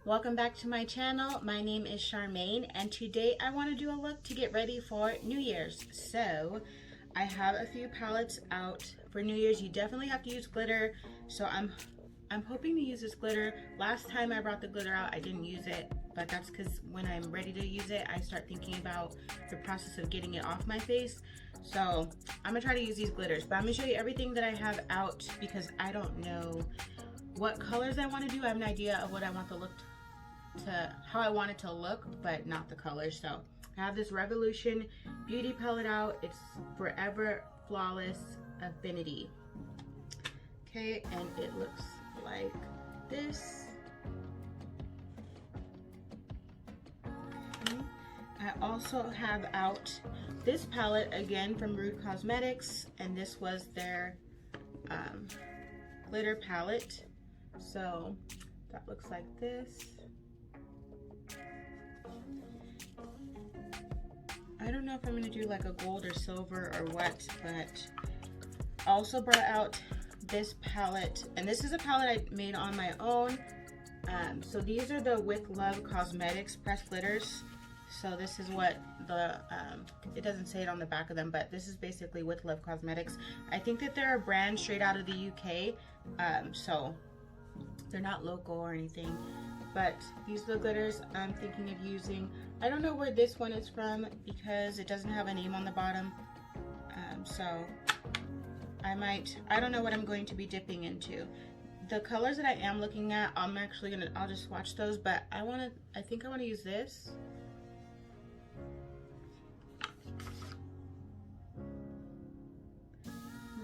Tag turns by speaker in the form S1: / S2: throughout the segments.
S1: Welcome back to my channel. My name is Charmaine and today I want to do a look to get ready for New Year's. So I have a few palettes out for New Year's. You definitely have to use glitter, so I'm hoping to use this glitter. Last time I brought the glitter out, I didn't use it, but that's because when I'm ready to use it, I start thinking about the process of getting it off my face. So I'm gonna try to use these glitters, but I'm gonna show you everything that I have out because I don't know what colors I want to do. I have an idea of what I want the look to how I want it to look, but not the colors. So I have this Revolution Beauty palette out. It's Forever Flawless Affinity. Okay, and it looks like this. Okay. I also have out this palette again from Rude Cosmetics, and this was their glitter palette. So that looks like this. I don't know if I'm going to do like a gold or silver or what, but I also brought out this palette, and this is a palette I made on my own. So these are the With Love Cosmetics pressed glitters. So this is what the, it doesn't say it on the back of them, but this is basically With Love Cosmetics. I think that they're a brand straight out of the UK, so they're not local or anything. But these are the glitters I'm thinking of using. I don't know where this one is from because it doesn't have a name on the bottom. So I don't know what I'm going to be dipping into. The colors that I am looking at, I'll just swatch those, but I think I want to use this.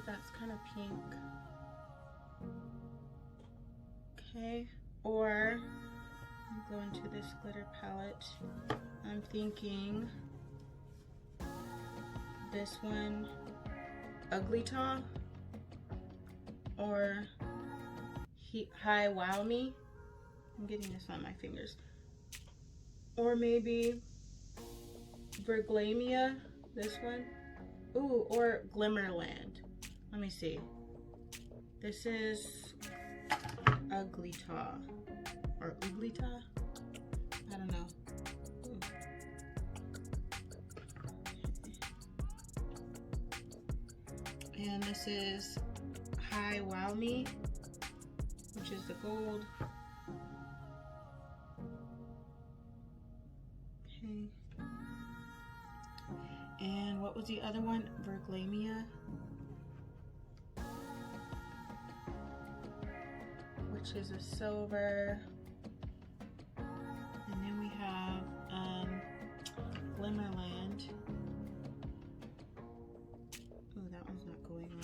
S1: That's kind of pink. Okay, or go into this glitter palette. I'm thinking this one, Ugly Taw, or Hi Wow Me. I'm getting this on my fingers. Or maybe Verglamia, this one. Ooh, or Glimmerland. Let me see. This is Ugly Taw. Or Uglita? I don't know. Ooh. And this is Hi Wow Me, which is the gold. Okay. And what was the other one? Verglamia, which is a silver. And then we have Glimmerland. Oh, that one's not going on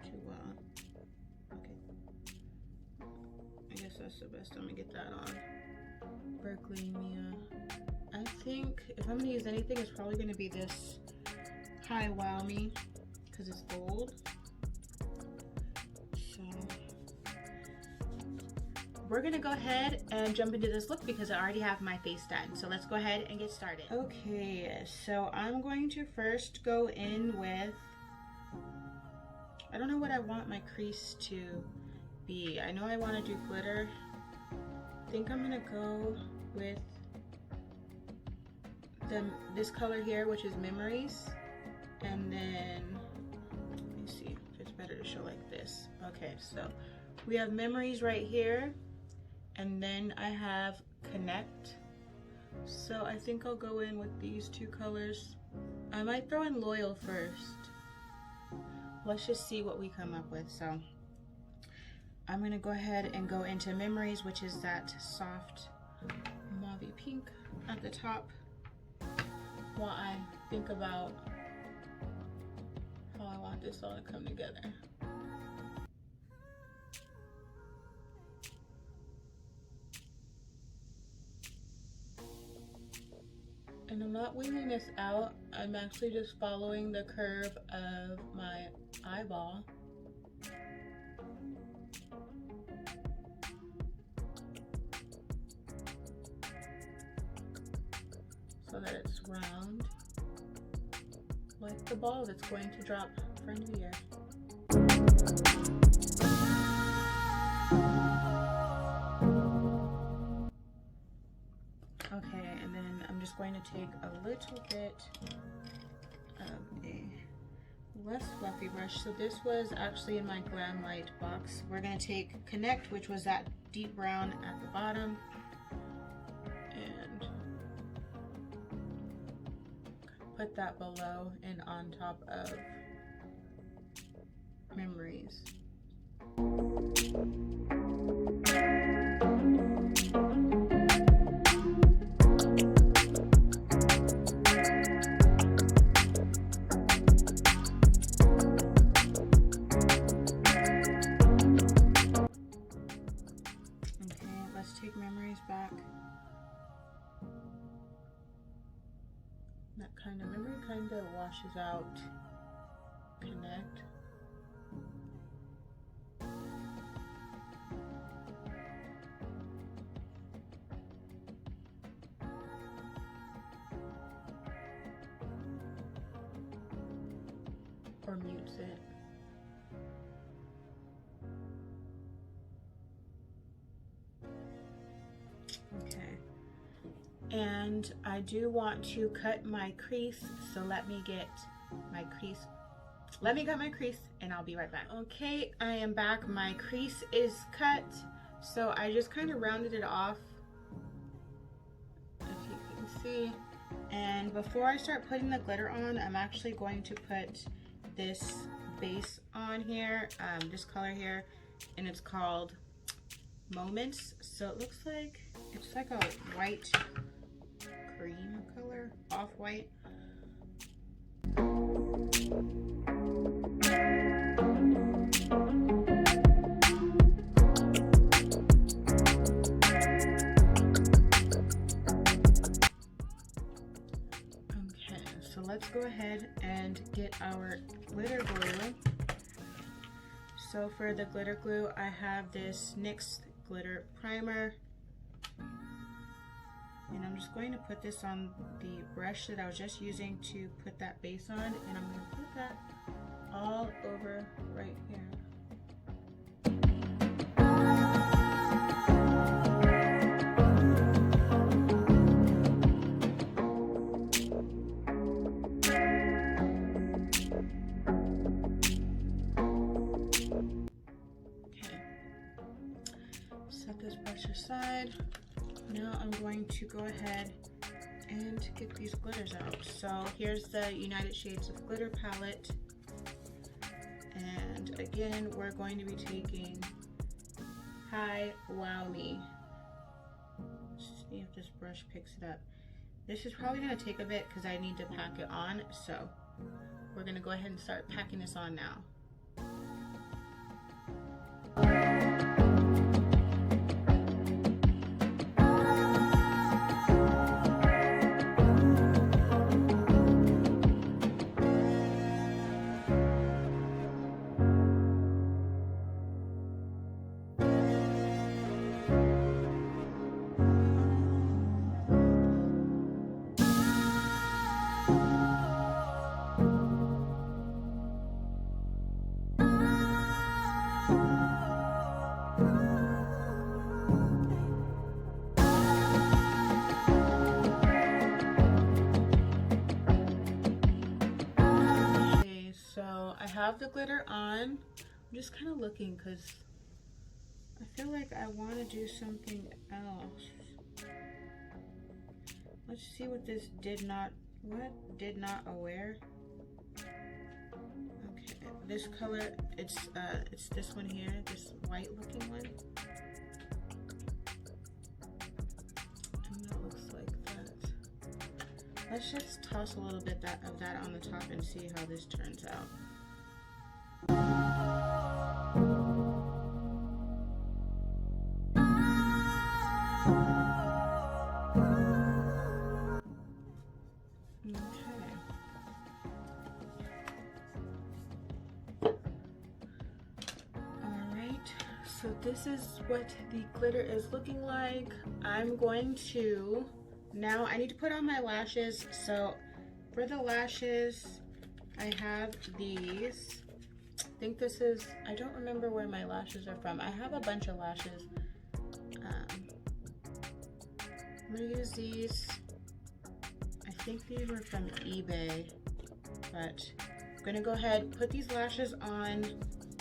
S1: too well. Okay. I guess that's the best I'm gonna get that on. Verglamia. I think if I'm gonna use anything, it's probably gonna be this Hi Wow Me because it's gold. We're gonna go ahead and jump into this look because I already have my face done. So let's go ahead and get started. Okay, so I'm going to first go in with, I don't know what I want my crease to be. I know I want to do glitter. I think I'm gonna go with this color here, which is Memories. And then, let me see if it's better to show like this. Okay, so we have Memories right here. And then I have Connect. So I think I'll go in with these two colors. I might throw in Loyal first. Let's just see what we come up with. So I'm gonna go ahead and go into Memories, which is that soft mauve pink at the top, while I think about how I want this all to come together. And I'm not winging this out, I'm actually just following the curve of my eyeball. So that it's round, like the ball that's going to drop for New Year. going to take a little bit of a less fluffy brush. So this was actually in my Glam Light box. We're going to take Connect, which was that deep brown at the bottom, and put that below and on top of Memories. Let's take Memories back. That kind of memory kind of washes out Connect. Or mutes it. Okay, and I do want to cut my crease, so let me get my crease. Let me cut my crease and I'll be right back. Okay, I am back. My crease is cut, so I just kind of rounded it off, as you can see. And before I start putting the glitter on, I'm actually going to put this base on here, this color here, and it's called Moments. So it looks like it's like a white cream color, off-white. Okay, so let's go ahead and get our glitter glue. So for the glitter glue, I have this NYX glitter primer, and I'm just going to put this on the brush that I was just using to put that base on, and I'm going to put that all over right here. Set this brush aside. Now I'm going to go ahead and get these glitters out. So here's the United Shades of Glitter palette. And again, we're going to be taking Hi Wow Me. Let's see if this brush picks it up. This is probably going to take a bit because I need to pack it on. So we're going to go ahead and start packing this on now. I have the glitter on. I'm just kind of looking because I feel like I want to do something else. Let's see what this did not aware. Okay, this color, it's this one here, this white looking one. And that looks like that. Let's just toss a little bit of that on the top and see how this turns out. So this is what the glitter is looking like. I'm going to, now I need to put on my lashes. So for the lashes, I have these. I think this is, I don't remember where my lashes are from. I have a bunch of lashes. I'm gonna use these. think these were from eBay, but I'm gonna go ahead, put these lashes on,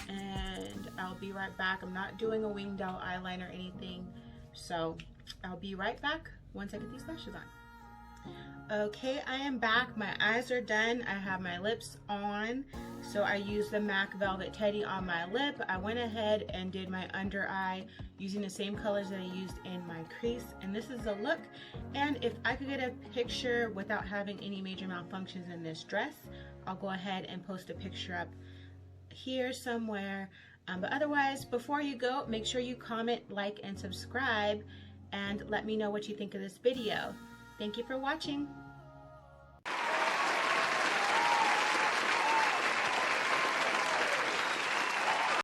S1: and I'll be right back. I'm not doing a winged out eyeliner or anything, so I'll be right back once I get these lashes on. Okay, I am back. My eyes are done. I have my lips on. So I used the MAC Velvet Teddy on my lip. I went ahead and did my under eye using the same colors that I used in my crease. And this is the look. And if I could get a picture without having any major malfunctions in this dress, I'll go ahead and post a picture up here somewhere. But otherwise, before you go, make sure you comment, like, and subscribe, and let me know what you think of this video. Thank you for watching.